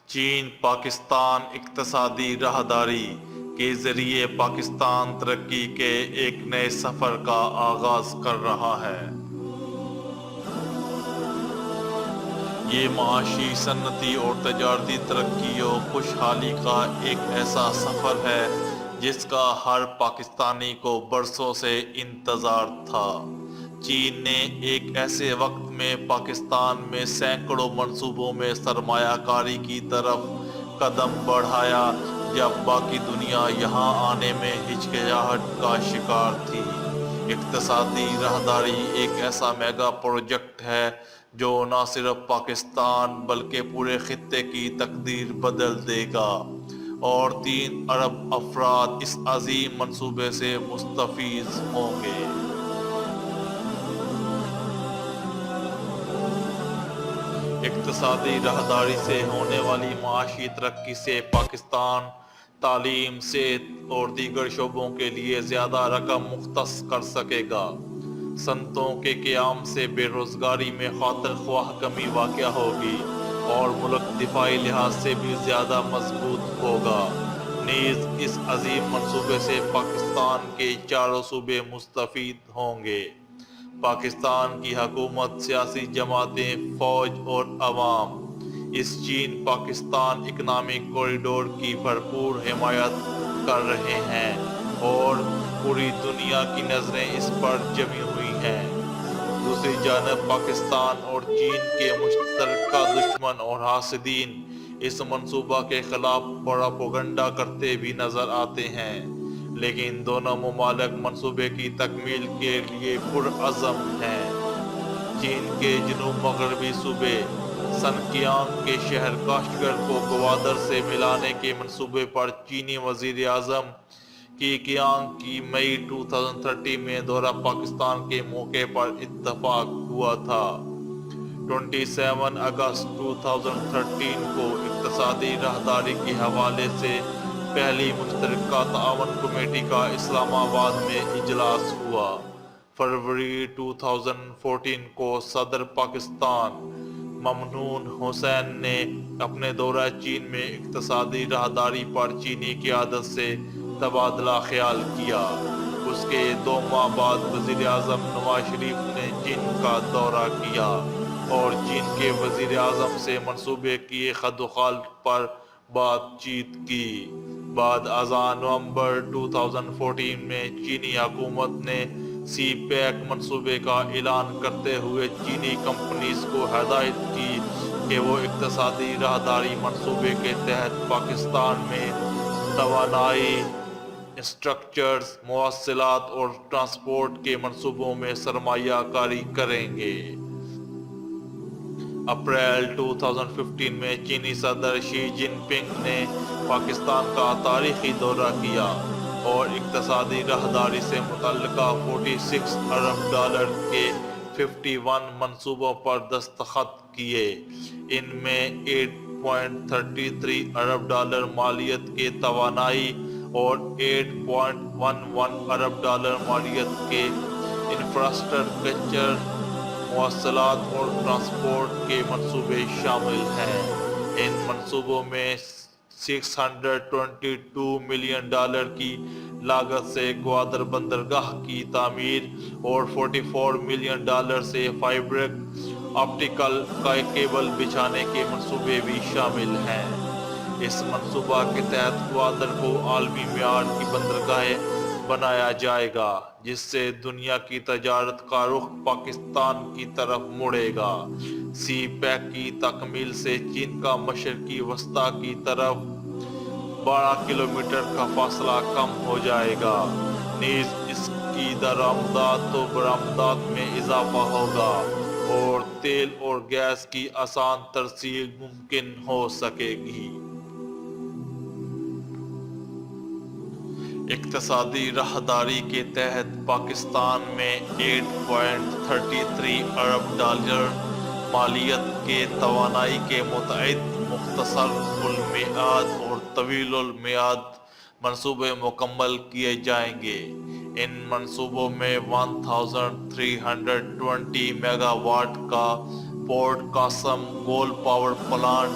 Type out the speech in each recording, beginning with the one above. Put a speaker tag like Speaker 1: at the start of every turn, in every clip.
Speaker 1: چین پاکستان اقتصادی راہداری کے ذریعے پاکستان ترقی کے ایک نئے سفر کا آغاز کر رہا ہے۔ یہ معاشی، صنعتی اور تجارتی ترقی و خوشحالی کا ایک ایسا سفر ہے جس کا ہر پاکستانی کو برسوں سے انتظار تھا۔ چین نے ایک ایسے وقت میں پاکستان میں سینکڑوں منصوبوں میں سرمایہ کاری کی طرف قدم بڑھایا جب باقی دنیا یہاں آنے میں ہچکچاہٹ کا شکار تھی۔ اقتصادی راہداری ایک ایسا میگا پروجیکٹ ہے جو نہ صرف پاکستان بلکہ پورے خطے کی تقدیر بدل دے گا، اور 3 ارب افراد اس عظیم منصوبے سے مستفید ہوں گے۔ اقتصادی راہداری سے ہونے والی معاشی ترقی سے پاکستان تعلیم، صحت اور دیگر شعبوں کے لیے زیادہ رقم مختص کر سکے گا۔ صنعتوں کے قیام سے بے روزگاری میں خاطر خواہ کمی واقع ہوگی اور ملک دفاعی لحاظ سے بھی زیادہ مضبوط ہوگا۔ نیز اس عظیم منصوبے سے پاکستان کے چاروں صوبے مستفید ہوں گے۔ پاکستان کی حکومت، سیاسی جماعتیں، فوج اور عوام اس چین پاکستان اکنامک کوریڈور کی بھرپور حمایت کر رہے ہیں اور پوری دنیا کی نظریں اس پر جمی ہوئی ہیں۔ دوسری جانب پاکستان اور چین کے مشترکہ دشمن اور حاسدین اس منصوبہ کے خلاف پروپیگنڈا کرتے بھی نظر آتے ہیں، لیکن دونوں ممالک منصوبے کی تکمیل کے لیے پرعزم ہیں۔ چین کے جنوب مغربی صوبے سنکیانگ کے شہر کاشغر کو گوادر سے ملانے کے منصوبے پر چینی وزیر اعظم کی کیانگ کی مئی 2030 میں دورہ پاکستان کے موقع پر اتفاق ہوا تھا۔ 27 اگست 2013 کو اقتصادی راہداری کے حوالے سے پہلی مشترکہ تعاون کمیٹی کا اسلام آباد میں اجلاس ہوا۔ فروری 2014 کو صدر پاکستان ممنون حسین نے اپنے دورہ چین میں اقتصادی راہداری پر چینی قیادت سے تبادلہ خیال کیا۔ اس کے 2 ماہ بعد وزیر اعظم نواز شریف نے چین کا دورہ کیا اور چین کے وزیر اعظم سے منصوبے کی خدوخال پر بات چیت کی۔ بعد ازاں نومبر 2014 میں چینی حکومت نے سی پیک منصوبے کا اعلان کرتے ہوئے چینی کمپنیز کو ہدایت کی کہ وہ اقتصادی راہداری منصوبے کے تحت پاکستان میں توانائی، انفراسٹرکچرز، مواصلات اور ٹرانسپورٹ کے منصوبوں میں سرمایہ کاری کریں گے۔ اپریل 2015 میں چینی صدر شی جن پنگ نے پاکستان کا تاریخی دورہ کیا اور اقتصادی راہداری سے متعلقہ 46 ارب ڈالر کے 51 منصوبوں پر دستخط کیے۔ ان میں 8.33 ارب ڈالر مالیت کے توانائی اور 8.11 ارب ڈالر مالیت کے انفراسٹرکچر، مواصلات اور ٹرانسپورٹ کے منصوبے شامل ہیں۔ ان منصوبوں میں 622 ملین ڈالر کی لاگت سے گوادر بندرگاہ کی تعمیر اور 44 ملین ڈالر سے فائبر آپٹیکل کیبل بچھانے کے منصوبے بھی شامل ہیں۔ اس منصوبہ کے تحت گوادر کو عالمی معیار کی بندرگاہ بنایا جائے گا، جس سے دنیا کی تجارت کا رخ پاکستان کی طرف مڑے گا۔ سی پیک کی تکمیل سے چین کا مشرقی وسطی کی طرف 12 کلومیٹر کا فاصلہ کم ہو جائے گا، نیز اس کی درآمدات و برآمدات میں اضافہ ہوگا اور تیل اور گیس کی آسان ترسیل ممکن ہو سکے گی۔ اقتصادی راہداری کے تحت پاکستان میں 8.33 ارب ڈالر مالیت کے توانائی کے متعدد مختصر المیعاد اور طویل المیعاد منصوبے مکمل کیے جائیں گے۔ ان منصوبوں میں 1320 میگا واٹ کا Port Qasim coal power plant,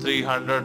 Speaker 1: 300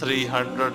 Speaker 1: 300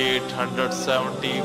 Speaker 1: 870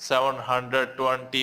Speaker 1: 720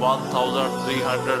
Speaker 1: 1300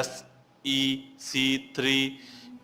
Speaker 1: SEC3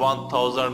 Speaker 1: 1000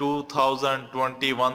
Speaker 1: 2021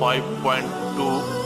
Speaker 1: 5.2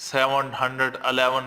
Speaker 1: 711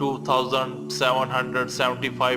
Speaker 1: 2775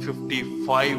Speaker 1: 55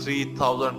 Speaker 1: 3000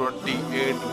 Speaker 1: 28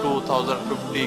Speaker 1: 2050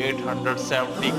Speaker 1: 870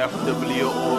Speaker 1: FWO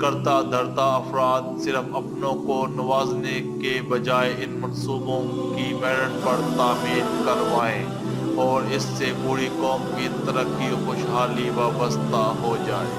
Speaker 1: کرتا دھرتا افراد صرف اپنوں کو نوازنے کے بجائے ان منصوبوں کی میرٹ پر تعمیر کروائیں اور اس سے پوری قوم کی ترقی و خوشحالی وابستہ ہو جائے۔